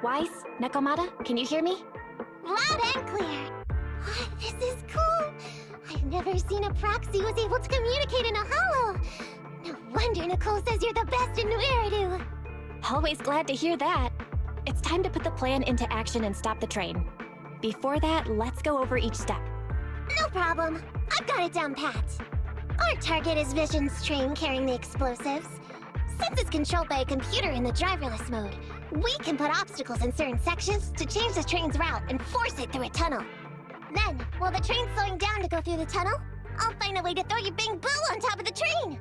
Wise? Nekomata? Can you hear me? Loud and clear. Oh, this is cool. I've never seen a proxy who was able to communicate in a holo. No wonder Nicole says you're the best in Nueridu. Always glad to hear that. It's time to put the plan into action and stop the train. Before that, let's go over each step. No problem. I've got it down pat. Our target is Vision's train carrying the explosives. Since it's controlled by a computer in the driverless mode, we can put obstacles in certain sections to change the train's route and force it through a tunnel. Then, while the train's slowing down to go through the tunnel, I'll find a way to throw your Bang Boo on top of the train!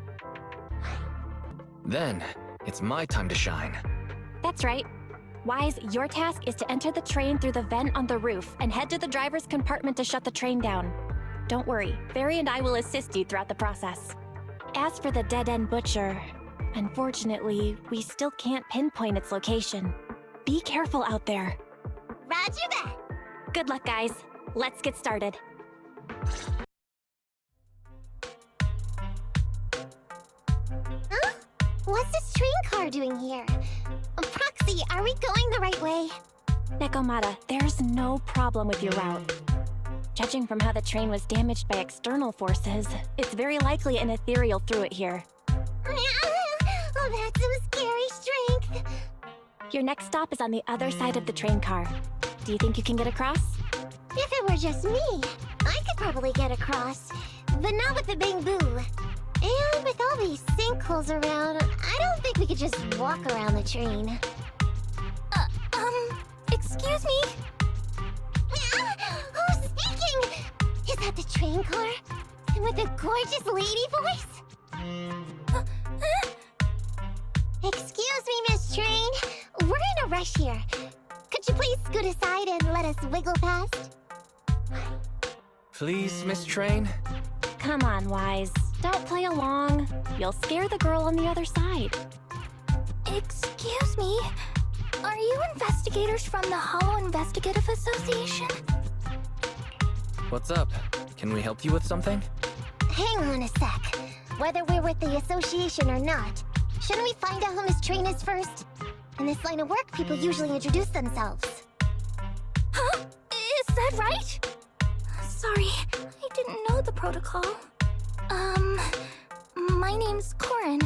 Then, it's my time to shine. That's right. Wise, your task is to enter the train through the vent on the roof and head to the driver's compartment to shut the train down. Don't worry, Barry and I will assist you throughout the process. As for the dead-end butcher, unfortunately, we still can't pinpoint its location. Be careful out there. Roger that! Good luck, guys. Let's get started. Huh? What's this train car doing here? Proxy, are we going the right way? Nekomata, there's no problem with your route. Judging from how the train was damaged by external forces, it's very likely an ethereal threw it here. Oh, that's some scary strength. Your next stop is on the other side of the train car. Do you think you can get across? If it were just me, I could probably get across. But not with the Bang Boo. And with all these sinkholes around, I don't think we could just walk around the train. Excuse me? Who's speaking? Is that the train car? And with a gorgeous lady voice? Excuse me, Miss Train. We're in a rush here. Could you please scoot aside and let us wiggle past? Please, Miss Train? Come on, Wise. Don't play along. You'll scare the girl on the other side. Excuse me? Are you investigators from the Hollow Investigative Association? What's up? Can we help you with something? Hang on a sec. Whether we're with the association or not, shouldn't we find out who Miss Train is first? In this line of work, people usually introduce themselves. Huh? Is that right? Sorry, I didn't know the protocol. My name's Corin.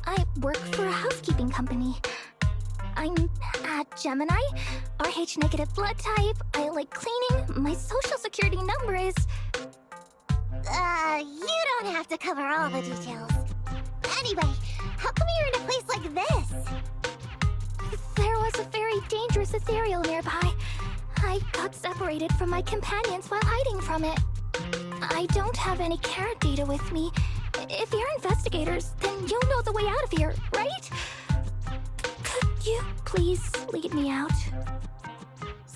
I work for a housekeeping company. I'm a Gemini, RH negative blood type, I like cleaning, my social security number is... You don't have to cover all the details. Anyway, how come you're in a place like this? There was a very dangerous ethereal nearby. I got separated from my companions while hiding from it. I don't have any carrot data with me. If you're investigators, then you'll know the way out of here, right? Could you please lead me out?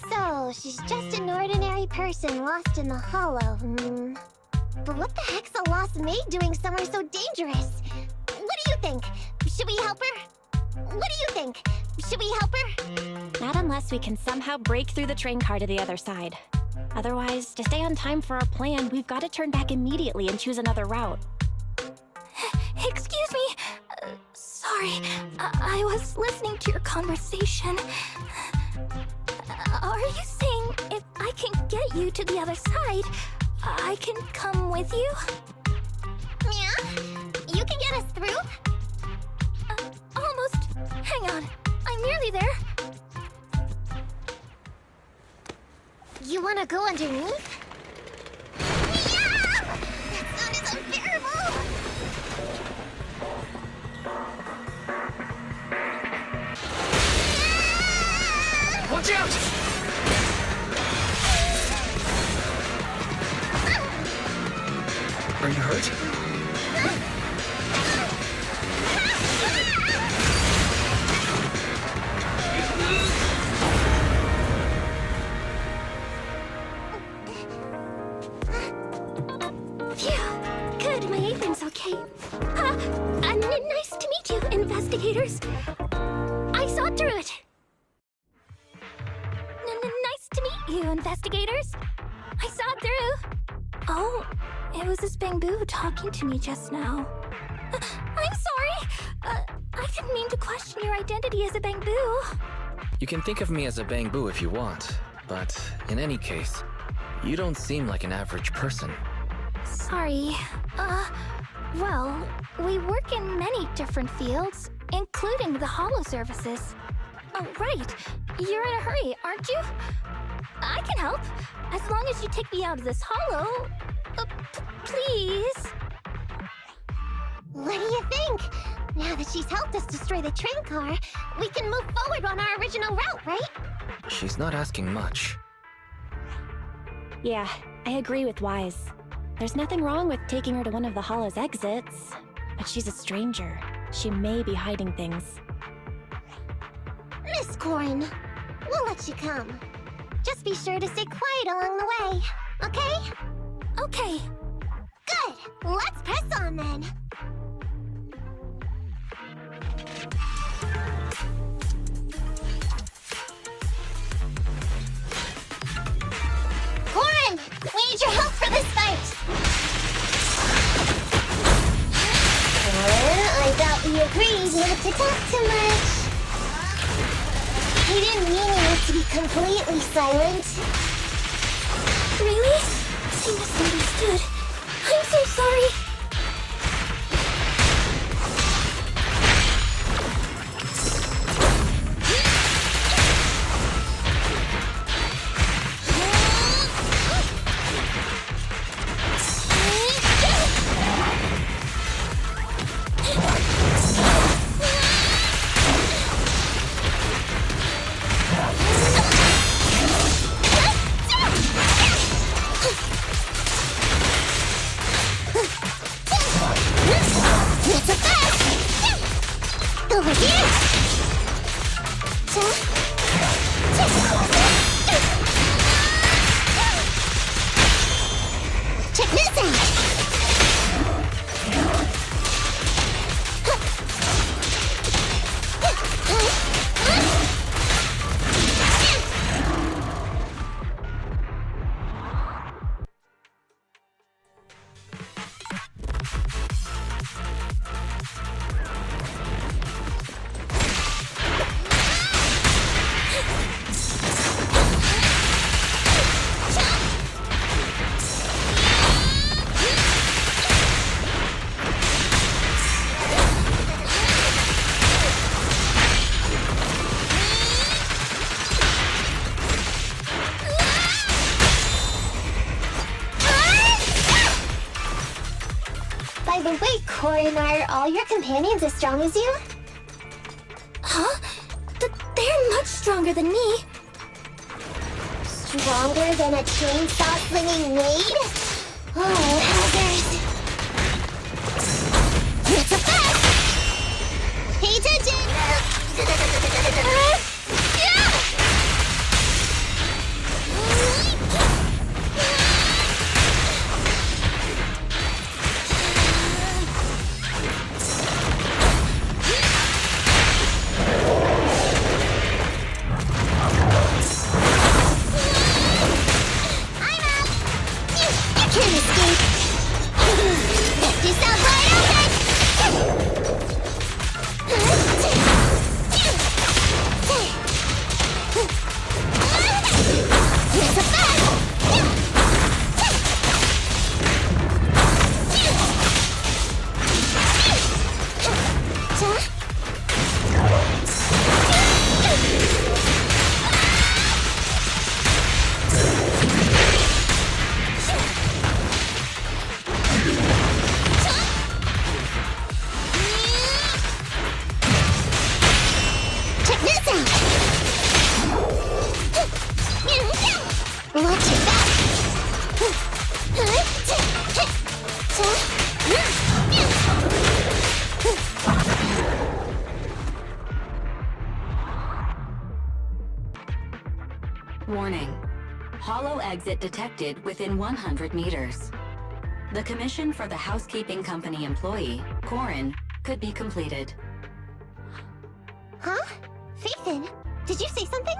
So, she's just an ordinary person lost in the hollow, But what the heck's a lost maid doing somewhere so dangerous? What do you think? Should we help her? What do you think? Should we help her? Not unless we can somehow break through the train car to the other side. Otherwise, to stay on time for our plan, we've got to turn back immediately and choose another route. Excuse me. Sorry, I was listening to your conversation. Are you saying if I can get you to the other side, I can come with you? Yeah? You can get us through? Almost. Hang on, I'm nearly there. You wanna go underneath? Yeah! That sound is unbearable! Watch out! Are you hurt? Phew. Good, my apron's okay. Nice to meet you, investigators. I saw through it. Nice to meet you, investigators. I saw through. Oh, it was this Bang Boo talking to me just now. I'm sorry. I didn't mean to question your identity as a Bang Boo. You can think of me as a bangbu if you want, but in any case, you don't seem like an average person. Sorry. Well, we work in many different fields, including the holo services. Oh, right. You're in a hurry, aren't you? I can help, as long as you take me out of this holo. Please? What do you think? Now that she's helped us destroy the train car, we can move forward on our original route, right? She's not asking much. Yeah, I agree with Wise. There's nothing wrong with taking her to one of the holo's exits, but she's a stranger. She may be hiding things. Miss Corin, we'll let you come. Just be sure to stay quiet along the way, okay? Okay. Good! Let's press on then! Corin! We need your help for this fight! I thought we agreed not to talk too much. He didn't mean you to be completely silent. Really? I misunderstood. I'm so sorry. Over here! Check this out! By the way, Corin, are all your companions as strong as you? Huh? They're much stronger than me. Stronger than a chainsaw-slinging maid? Oh, hazard! It's a fact! Pay attention! Can't escape! This out wide It's a fact! Check this out! Watch your back! Warning. Hollow exit detected within 100 meters. The commission for the housekeeping company employee, Corin, could be completed. Huh? Phaethon, did you say something?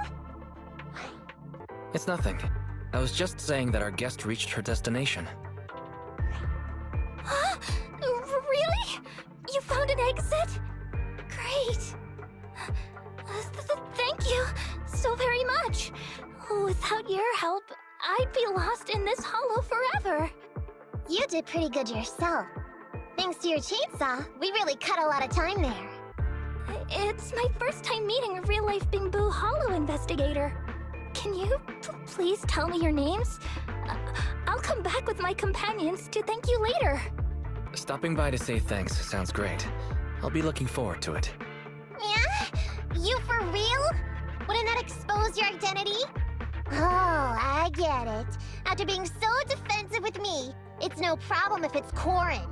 It's nothing. I was just saying that our guest reached her destination. Huh? Really? You found an exit? Great. Thank you so very much. Without your help, I'd be lost in this hollow forever. You did pretty good yourself. Thanks to your chainsaw, we really cut a lot of time there. It's my first time meeting a real-life Bingbu Hollow investigator. Can you please tell me your names? I'll come back with my companions to thank you later. Stopping by to say thanks sounds great. I'll be looking forward to it. Yeah? You for real? Wouldn't that expose your identity? Oh, I get it. After being so defensive with me, it's no problem if it's Corin.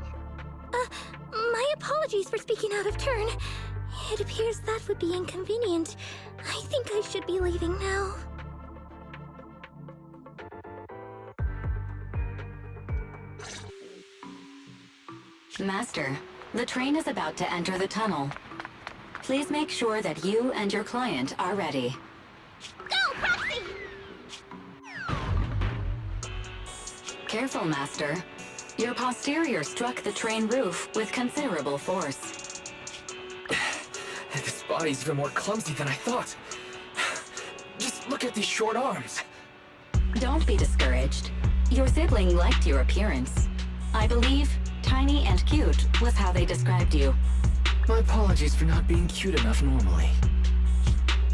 My apologies for speaking out of turn. It appears that would be inconvenient. I think I should be leaving now. Master, the train is about to enter the tunnel. Please make sure that you and your client are ready. Go, Proxy! Careful, Master. Your posterior struck the train roof with considerable force. This body's even more clumsy than I thought. Just look at these short arms. Don't be discouraged. Your sibling liked your appearance. I believe tiny and cute was how they described you. My apologies for not being cute enough normally.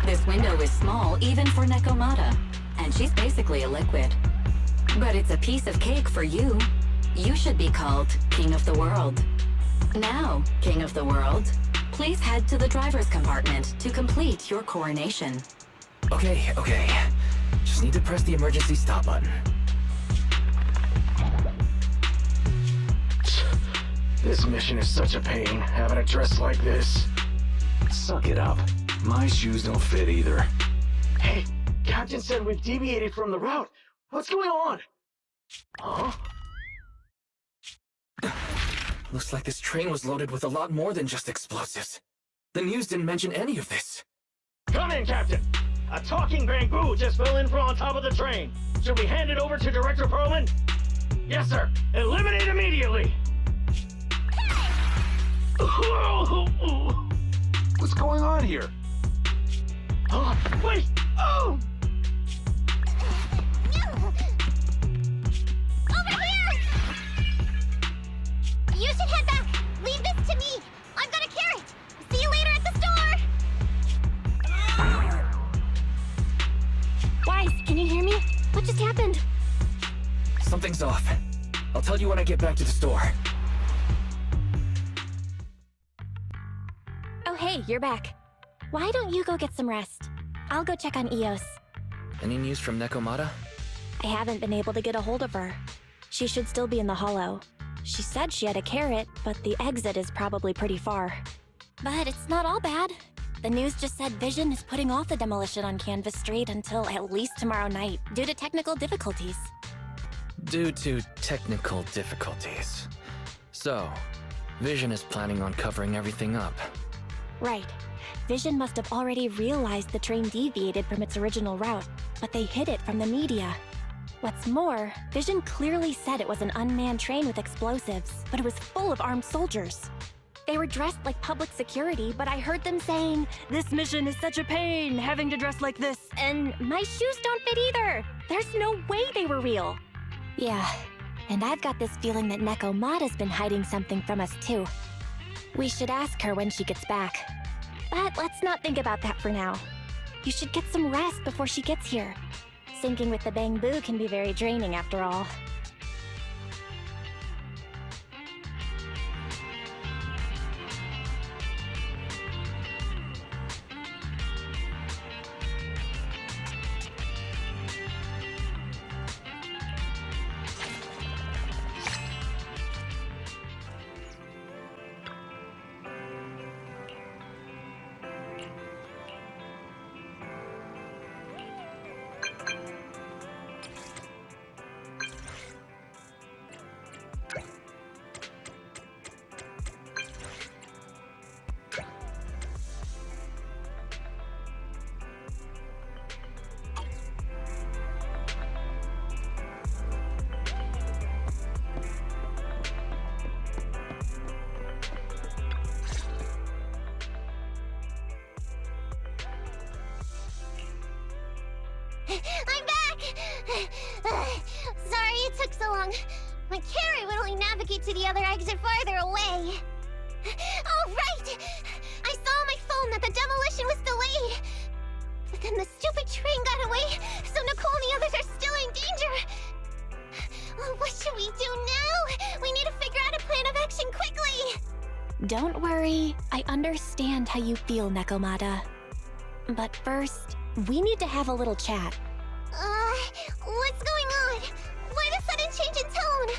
This window is small even for Nekomata, and she's basically a liquid. But it's a piece of cake for you. You should be called King of the World. Now, King of the World, please head to the driver's compartment to complete your coronation. Okay. Just need to press the emergency stop button. This mission is such a pain, having a dress like this. Suck it up. My shoes don't fit either. Hey, Captain said we've deviated from the route. What's going on? Huh? Looks like this train was loaded with a lot more than just explosives. The news didn't mention any of this. Come in, Captain! A talking bamboo just fell in from on top of the train. Should we hand it over to Director Perlman? Yes, sir. Eliminate immediately! What's going on here? Wait! Oh! Over here! You should head back. Leave this to me. I've got a carrot. See you later at the store. Wise, can you hear me? What just happened? Something's off. I'll tell you when I get back to the store. Oh hey, you're back. Why don't you go get some rest? I'll go check on Eos. Any news from Nekomata? I haven't been able to get a hold of her. She should still be in the hollow. She said she had a carrot, but the exit is probably pretty far. But it's not all bad. The news just said Vision is putting off the demolition on Canvas Street until at least tomorrow night, due to technical difficulties. Due to technical difficulties. So, Vision is planning on covering everything up. Right. Vision must have already realized the train deviated from its original route, but they hid it from the media. What's more, Vision clearly said it was an unmanned train with explosives, but it was full of armed soldiers. They were dressed like public security, but I heard them saying, "This mission is such a pain, having to dress like this, and my shoes don't fit either. There's no way they were real." Yeah, and I've got this feeling that Nekomata's been hiding something from us too. We should ask her when she gets back. But let's not think about that for now. You should get some rest before she gets here. Syncing with the bamboo can be very draining after all. I'm back! Sorry it took so long. My carrot would only navigate to the other exit farther away. Oh, right! I saw on my phone that the demolition was delayed. But then the stupid train got away, so Nicole and the others are still in danger. What should we do now? We need to figure out a plan of action quickly! Don't worry, I understand how you feel, Nekomata. But first, we need to have a little chat. What's going on? Why the sudden change in tone?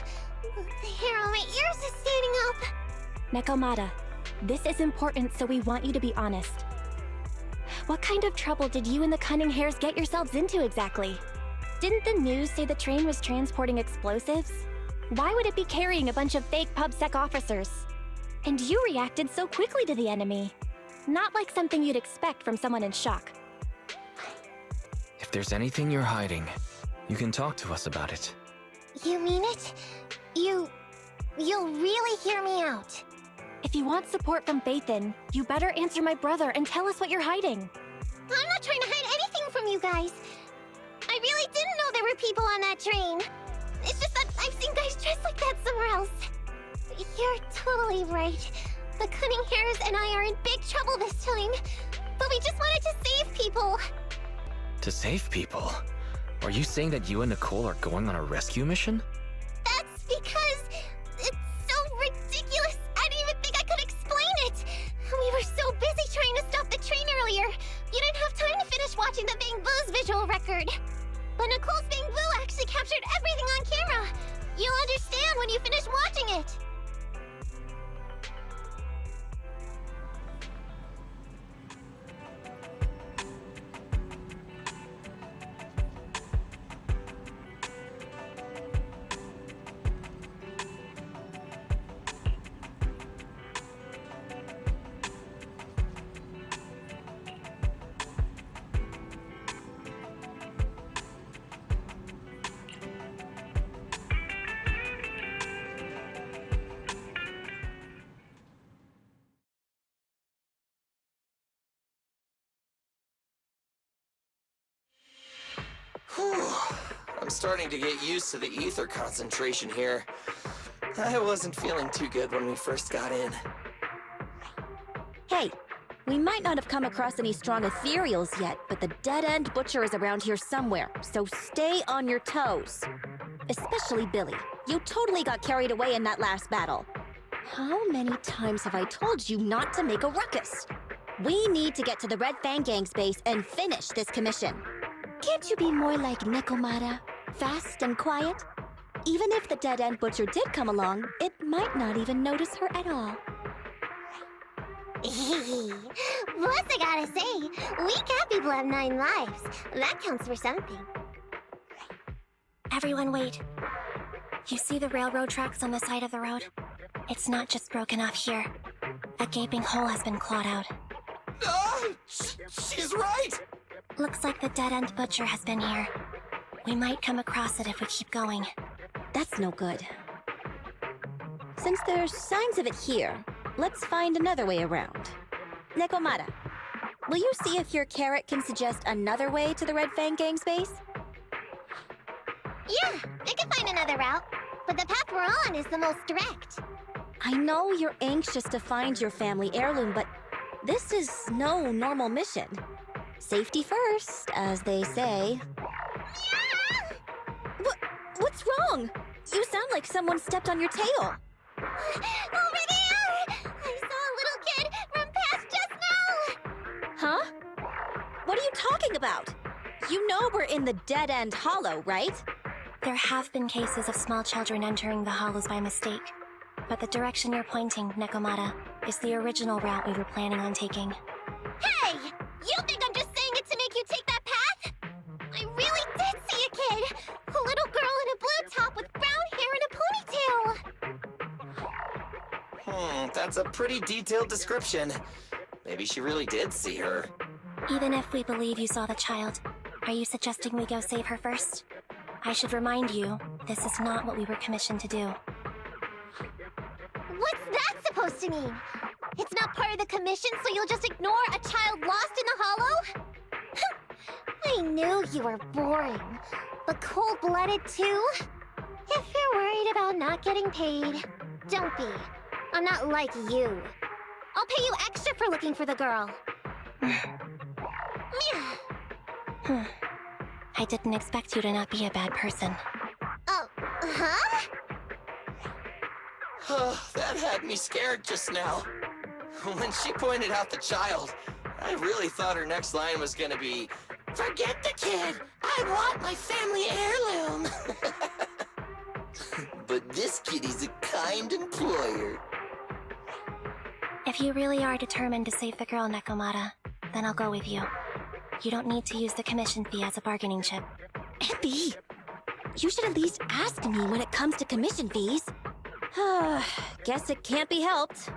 The hair on my ears is standing up. Nekomata, this is important, so we want you to be honest. What kind of trouble did you and the Cunning Hares get yourselves into exactly? Didn't the news say the train was transporting explosives? Why would it be carrying a bunch of fake PubSec officers? And you reacted so quickly to the enemy. Not like something you'd expect from someone in shock. If there's anything you're hiding, you can talk to us about it. You mean it? You'll really hear me out. If you want support from Faithin, you better answer my brother and tell us what you're hiding. I'm not trying to hide anything from you guys. I really didn't know there were people on that train. It's just that I've seen guys dressed like that somewhere else. You're totally right. The Cunning Hares and I are in big trouble this time. But we just wanted to save people. To save people? Are you saying that you and Nicole are going on a rescue mission? That's because it's so ridiculous. I didn't even think I could explain it. We were so busy trying to stop the train earlier. You didn't have time to finish watching the Bang Boo's visual record. But Nicole's Bang Boo actually captured everything on camera. You'll understand when you finish watching it. I'm starting to get used to the ether concentration here. I wasn't feeling too good when we first got in. Hey, we might not have come across any strong ethereals yet, but the dead-end butcher is around here somewhere, so stay on your toes. Especially Billy. You totally got carried away in that last battle. How many times have I told you not to make a ruckus? We need to get to the Red Fang Gang's base and finish this commission. Can't you be more like Nekomata? Fast and quiet? Even if the dead-end butcher did come along, it might not even notice her at all. Plus, I gotta say, we cat people have 9 lives. That counts for something. Everyone wait. You see the railroad tracks on the side of the road? It's not just broken off here. A gaping hole has been clawed out. She's right! Looks like the dead-end butcher has been here. We might come across it if we keep going. That's no good. Since there's signs of it here, let's find another way around. Nekomata, will you see if your carrot can suggest another way to the Red Fang Gang's base? Yeah, I can find another route. But the path we're on is the most direct. I know you're anxious to find your family heirloom, but this is no normal mission. Safety first, as they say. What's wrong? You sound like someone stepped on your tail. Over there! I saw a little kid run past just now! Huh? What are you talking about? You know we're in the dead-end hollow, right? There have been cases of small children entering the hollows by mistake. But the direction you're pointing, Nekomata, is the original route we were planning on taking. Hey! You think I'm just saying it to make you take that path? I really did see a kid! A little girl in a blue top with brown hair and a ponytail! That's a pretty detailed description. Maybe she really did see her. Even if we believe you saw the child, are you suggesting we go save her first? I should remind you, this is not what we were commissioned to do. What's that supposed to mean? It's not part of the commission, so you'll just ignore a child lost in the hollow? I already knew you were boring. But cold-blooded too? If you're worried about not getting paid, don't be. I'm not like you. I'll pay you extra for looking for the girl. I didn't expect you to not be a bad person. Oh, huh? Oh, that had me scared just now. When she pointed out the child, I really thought her next line was gonna be, "Forget the kid! I want my family heirloom!" But this kitty's a kind employer. If you really are determined to save the girl, Nekomata, then I'll go with you. You don't need to use the commission fee as a bargaining chip. Abby, you should at least ask me when it comes to commission fees. Guess it can't be helped.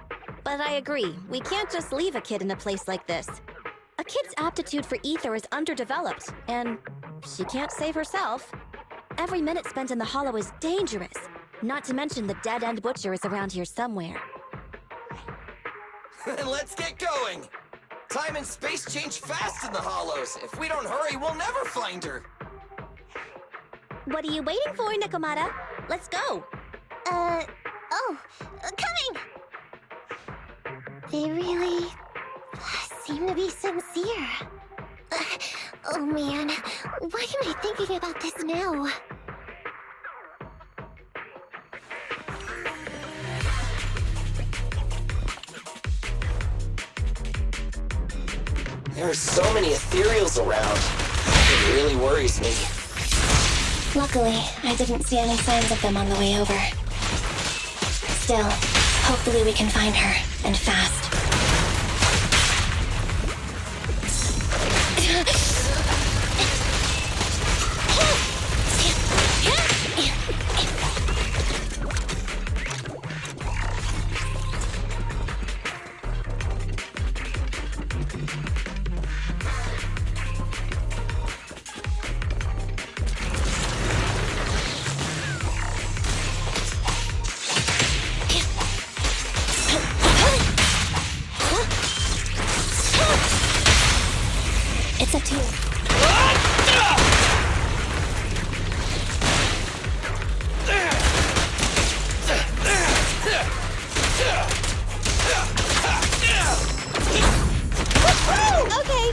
But I agree, we can't just leave a kid in a place like this. A kid's aptitude for ether is underdeveloped, and she can't save herself. Every minute spent in the hollow is dangerous. Not to mention the dead-end butcher is around here somewhere. Then let's get going! Time and space change fast in the hollows. If we don't hurry, we'll never find her. What are you waiting for, Nekomata? Let's go! Coming! They really seem to be sincere. Oh man, why am I thinking about this now? There are so many ethereals around. It really worries me. Luckily, I didn't see any signs of them on the way over. Still, hopefully we can find her, and fast. It's up to you. Okay.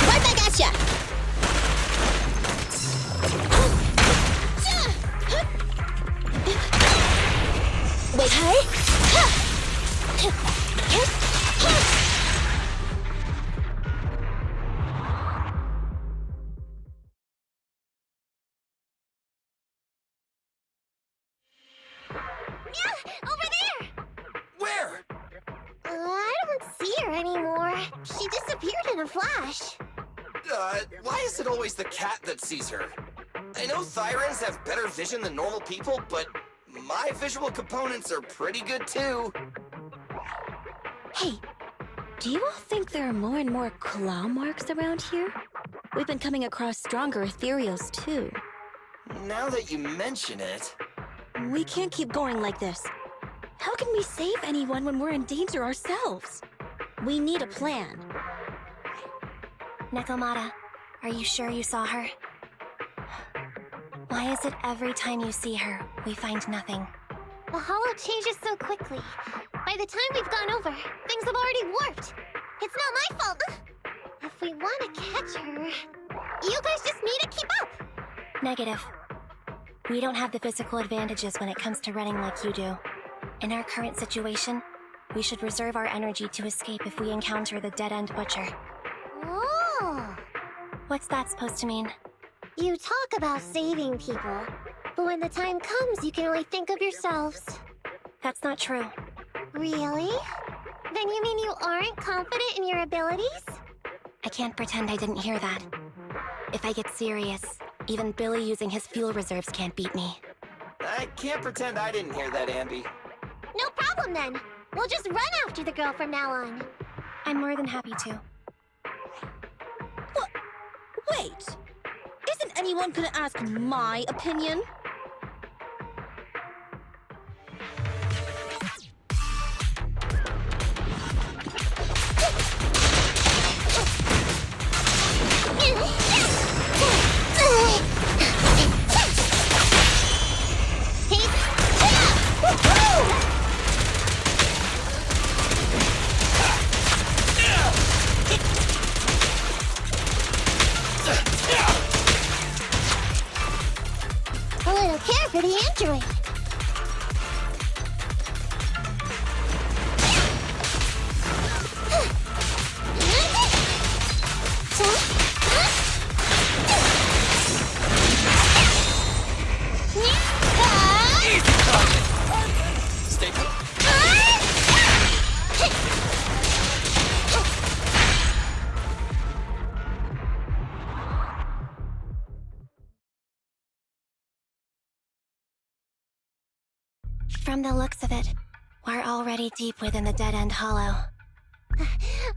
Right back at ya. Wait, hey? Over there! Where? I don't see her anymore. She disappeared in a flash. Why is it always the cat that sees her? I know Thyrans have better vision than normal people, but my visual components are pretty good too. Hey, do you all think there are more and more claw marks around here? We've been coming across stronger ethereals too. Now that you mention it... We can't keep going like this. How can we save anyone when we're in danger ourselves? We need a plan. Nekomata, are you sure you saw her? Why is it every time you see her, we find nothing? The hollow changes so quickly. By the time we've gone over, things have already warped. It's not my fault. If we want to catch her, you guys just need to keep up. Negative. We don't have the physical advantages when it comes to running like you do. In our current situation, we should reserve our energy to escape if we encounter the dead-end butcher. Oh! What's that supposed to mean? You talk about saving people, but when the time comes, you can only think of yourselves. That's not true. Really? Then you mean you aren't confident in your abilities? I can't pretend I didn't hear that. If I get serious, even Billy using his fuel reserves can't beat me. I can't pretend I didn't hear that, Ambi. No problem then. We'll just run after the girl from now on. I'm more than happy to. Wait! Isn't anyone gonna ask my opinion? From the looks of it, we're already deep within the dead-end hollow.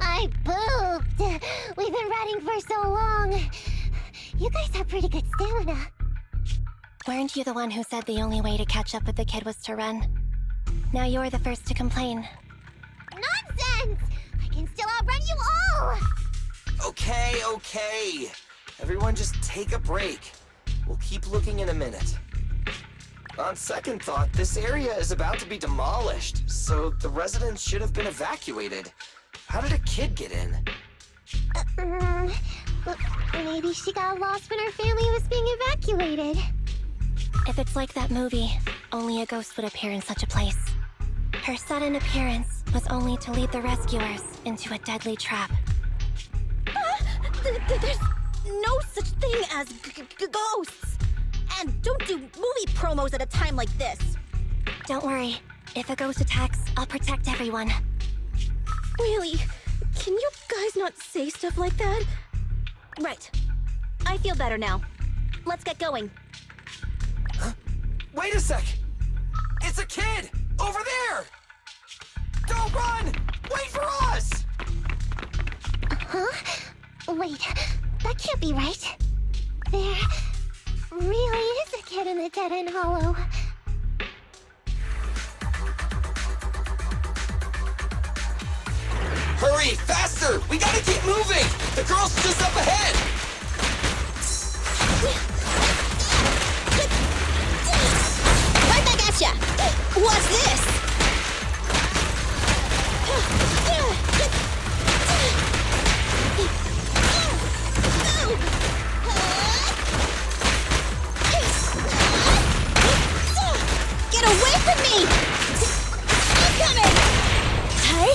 I pooped! We've been running for so long. You guys have pretty good stamina. Weren't you the one who said the only way to catch up with the kid was to run? Now you're the first to complain. Nonsense! I can still outrun you all! Okay. Everyone just take a break. We'll keep looking in a minute. On second thought, this area is about to be demolished, so the residents should have been evacuated. How did a kid get in? Look, maybe she got lost when her family was being evacuated. If it's like that movie, only a ghost would appear in such a place. Her sudden appearance was only to lead the rescuers into a deadly trap. There's no such thing as ghosts! And don't do movie promos at a time like this! Don't worry. If a ghost attacks, I'll protect everyone. Really? Can you guys not say stuff like that? Right. I feel better now. Let's get going. Wait a sec! It's a kid! Over there! Don't run! Wait for us! Huh? Wait, that can't be right. There really is a kid in the dead-end hollow. Hurry, faster! We gotta keep moving! The girl's just up ahead! Right back at ya! What's this? Get away from me! I'm coming! Hey?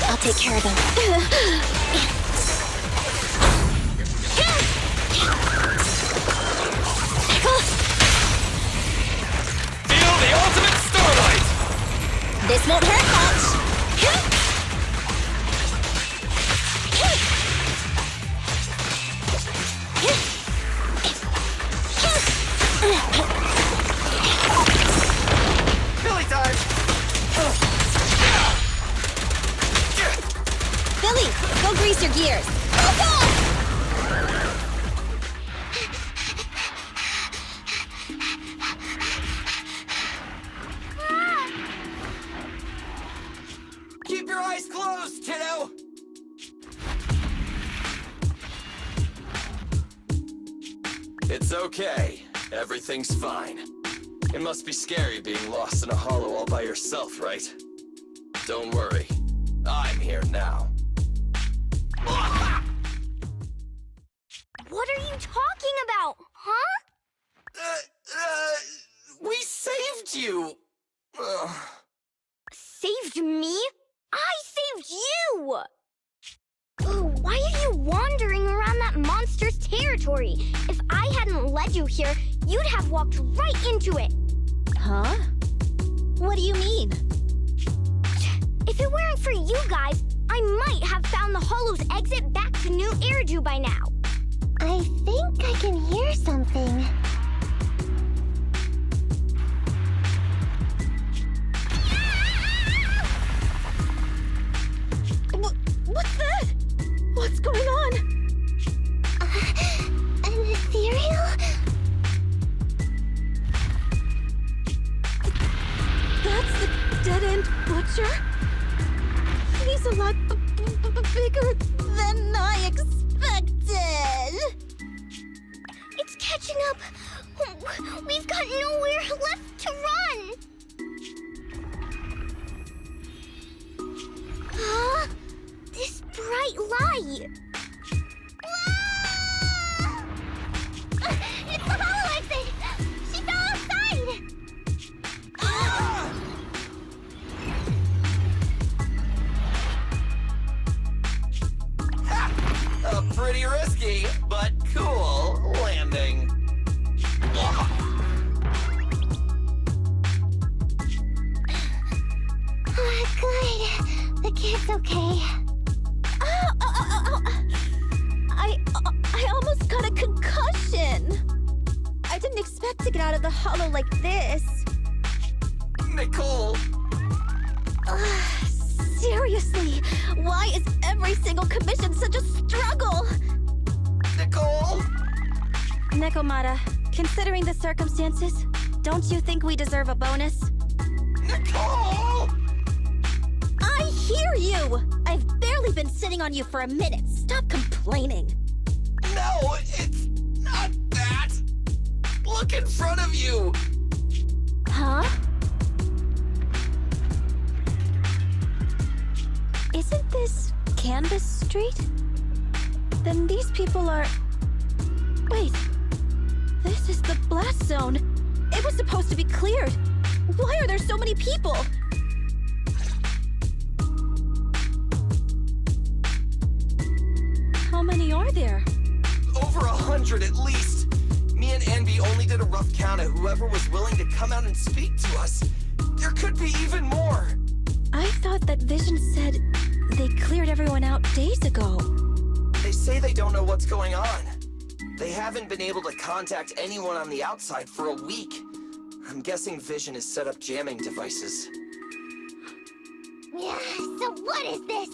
I'll take care of them. Feel the ultimate starlight! This won't hurt much! Billy time! Billy, go grease your gears! Keep your eyes closed, kiddo! It's okay. Everything's fine. It must be scary being lost in a hollow all by yourself, right? Don't worry. I'm here now. What are you talking about, huh? We saved you! Saved me? I saved you! Why are you wandering around that monster's territory? If I hadn't led you here, you'd have walked right into it. Huh? What do you mean? If it weren't for you guys, I might have found the hollow's exit back to New Eriju by now. I think I can hear something. What's that? What's going on? An ethereal? That's the dead-end butcher? He's a lot bigger than I expected. It's catching up. We've got nowhere left to run. Why? It's the hollow exit! She fell outside! Pretty risky, but cool landing. Good. The kid's okay. I almost got a concussion. I didn't expect to get out of the hollow like this. Nicole! Seriously, why is every single commission such a struggle? Nicole! Nekomata, considering the circumstances, don't you think we deserve a bonus? Nicole! I hear you! I've barely been sitting on you for a minute. Stop complaining. No, it's not that! Look in front of you! Huh? Isn't this Canvas Street? Then these people are... Wait. This is the blast zone. It was supposed to be cleared. Why are there so many people? How many are there? Over 100 at least. Me and Envy only did a rough count of whoever was willing to come out and speak to us. There could be even more. I thought that Vision said they cleared everyone out days ago. They say they don't know what's going on. They haven't been able to contact anyone on the outside for a week. I'm guessing Vision has set up jamming devices. Yeah, so what is this?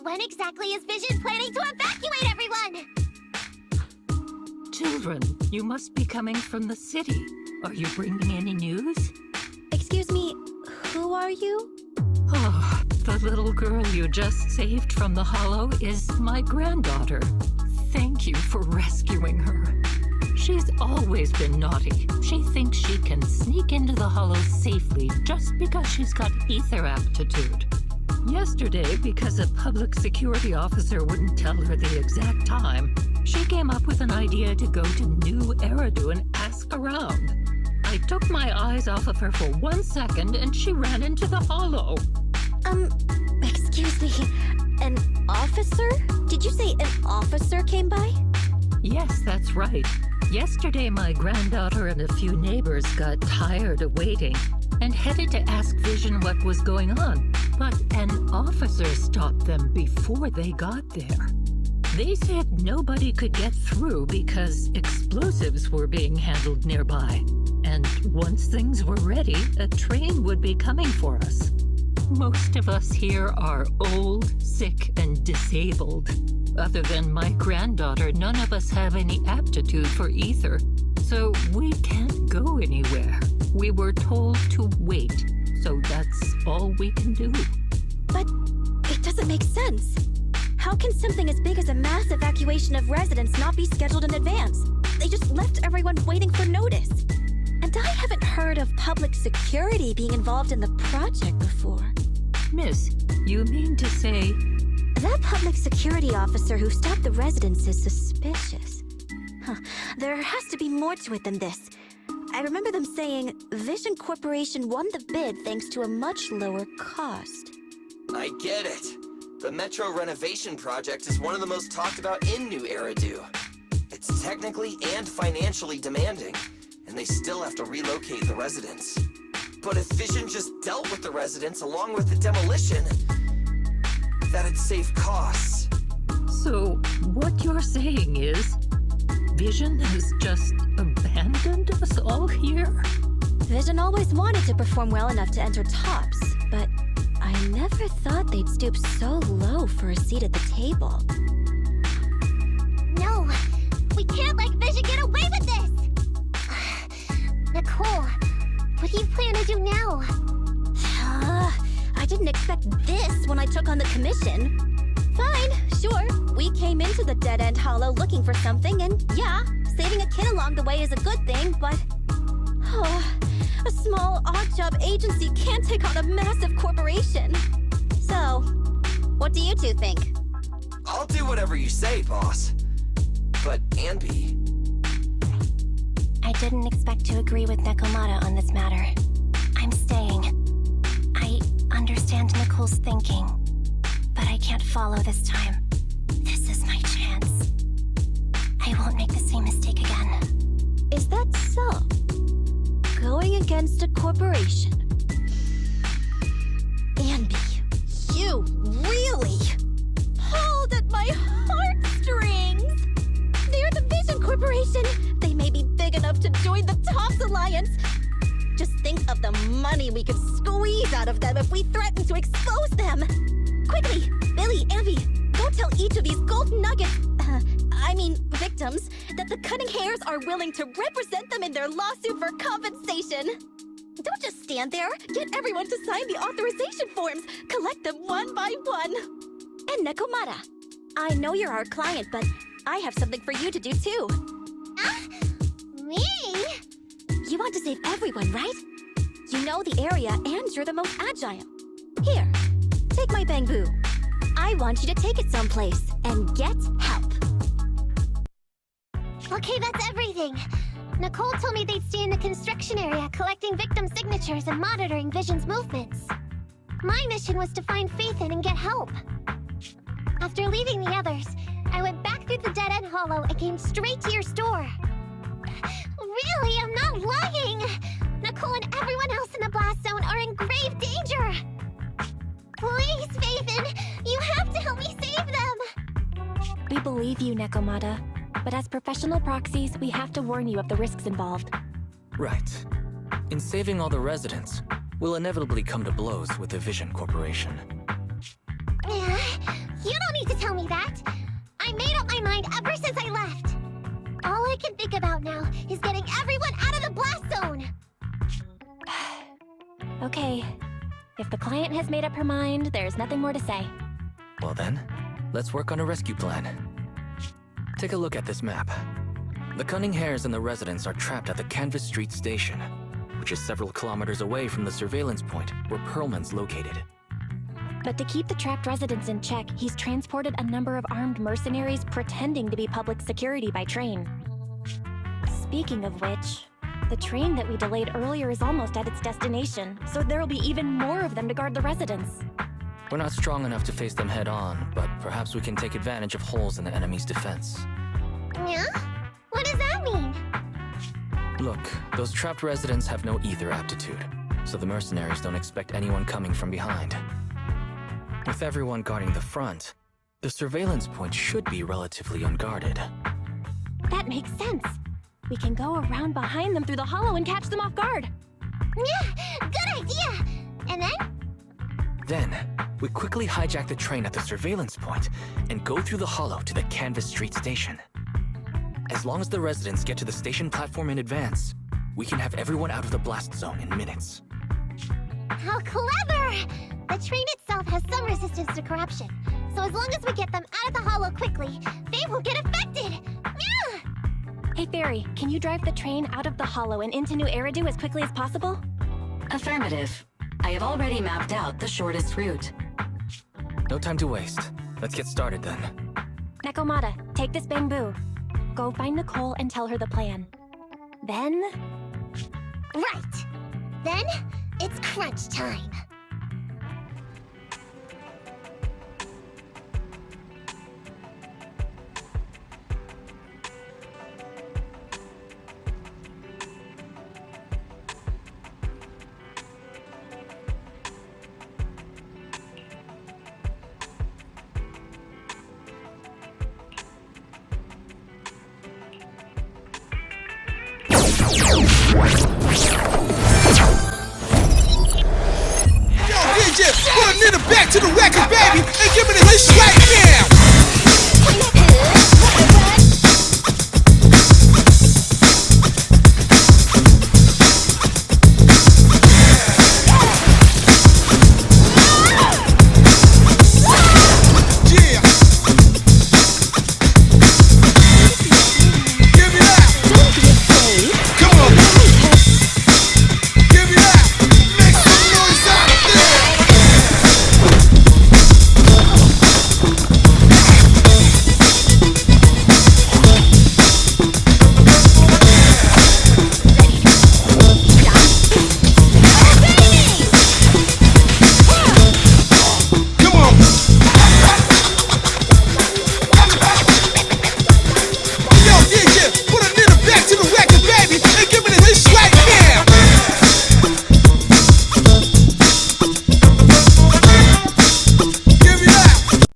When exactly is Vision planning to evacuate everyone? Children, you must be coming from the city. Are you bringing any news? Excuse me, who are you? Oh, the little girl you just saved from the hollow is my granddaughter. Thank you for rescuing her. She's always been naughty. She thinks she can sneak into the hollow safely just because she's got ether aptitude. Yesterday, because a public security officer wouldn't tell her the exact time, she came up with an idea to go to New Eridu and ask around. I took my eyes off of her for 1 second and she ran into the hollow. Excuse me, an officer? Did you say an officer came by? Yes, that's right. Yesterday, my granddaughter and a few neighbors got tired of waiting and headed to ask Vision what was going on. But an officer stopped them before they got there. They said nobody could get through because explosives were being handled nearby. And once things were ready, a train would be coming for us. Most of us here are old, sick, and disabled. Other than my granddaughter, none of us have any aptitude for ether, so we can't go anywhere. We were told to wait, so that's all we can do. But it doesn't make sense. How can something as big as a mass evacuation of residents not be scheduled in advance? They just left everyone waiting for notice. And I haven't heard of public security being involved in the project before. Miss, you mean to say... That public security officer who stopped the residents is suspicious. There has to be more to it than this. I remember them saying Vision Corporation won the bid thanks to a much lower cost. I get it. The Metro renovation project is one of the most talked about in New Eridu. It's technically and financially demanding, and they still have to relocate the residents. But if Vision just dealt with the residents along with the demolition, that'd save costs. So, what you're saying is, Vision has just abandoned us all here? Vision always wanted to perform well enough to enter tops, but I never thought they'd stoop so low for a seat at the table. No, we can't let Vision get away with this! Nicole, what do you plan to do now? I didn't expect this when I took on the commission. Fine, sure. We came into the dead-end hollow looking for something, and yeah, saving a kid along the way is a good thing, but... a small, odd-job agency can't take on a massive corporation. So, what do you two think? I'll do whatever you say, boss. But Ambi... I didn't expect to agree with Nekomata on this matter. I'm staying. I understand Nicole's thinking, but I can't follow this time. This is my chance. I won't make the same mistake again. Is that so? Going against a corporation? Ambi, you really pulled at my heartstrings! They're the Vision Corporation! They may be big enough to join the TOPS Alliance! Just think of the money we could squeeze out of them if we threaten to expose them! Quickly, Billy, Ambi, go tell each of these gold nuggets, victims, that the Cunning Hairs are willing to represent them in their lawsuit for compensation! Don't just stand there! Get everyone to sign the authorization forms! Collect them one by one! And Nekomata, I know you're our client, but I have something for you to do too. Me? You want to save everyone, right? You know the area and you're the most agile. Here, take my bamboo. I want you to take it someplace and get help. Okay, that's everything. Nicole told me they'd stay in the construction area collecting victim signatures and monitoring Vision's movements. My mission was to find Faithin and get help. After leaving the others, I went back through the dead-end hollow and came straight to your store. Really, I'm not lying! Nicole and everyone else in the blast zone are in grave danger! Please, Faithin, you have to help me save them! We believe you, Nekomata. But as professional proxies, we have to warn you of the risks involved. Right. In saving all the residents, we'll inevitably come to blows with the Vision Corporation. Yeah, you don't need to tell me that. I made up my mind ever since I left. All I can think about now is getting everyone out of the blast zone. Okay. If the client has made up her mind, there's nothing more to say. Well then, let's work on a rescue plan. Take a look at this map. The Cunning Hairs and the residents are trapped at the Canvas Street station, which is several kilometers away from the surveillance point where Perlman's located. But to keep the trapped residents in check, he's transported a number of armed mercenaries pretending to be public security by train. Speaking of which, the train that we delayed earlier is almost at its destination, so there'll be even more of them to guard the residents. We're not strong enough to face them head-on, but perhaps we can take advantage of holes in the enemy's defense. Yeah? What does that mean? Look, those trapped residents have no ether aptitude, so the mercenaries don't expect anyone coming from behind. With everyone guarding the front, the surveillance point should be relatively unguarded. That makes sense. We can go around behind them through the hollow and catch them off guard. Yeah, good idea! And then? Then, we quickly hijack the train at the surveillance point and go through the hollow to the Canvas Street station. As long as the residents get to the station platform in advance, we can have everyone out of the blast zone in minutes. How clever! The train itself has some resistance to corruption, so as long as we get them out of the hollow quickly, they won't get affected! Yeah! Hey Fairy, can you drive the train out of the hollow and into New Eridu as quickly as possible? Affirmative. I have already mapped out the shortest route. No time to waste. Let's get started then. Nekomata, take this bamboo. Go find Nicole and tell her the plan. Then... Right! Then, it's crunch time. Putting it back to the record, baby, and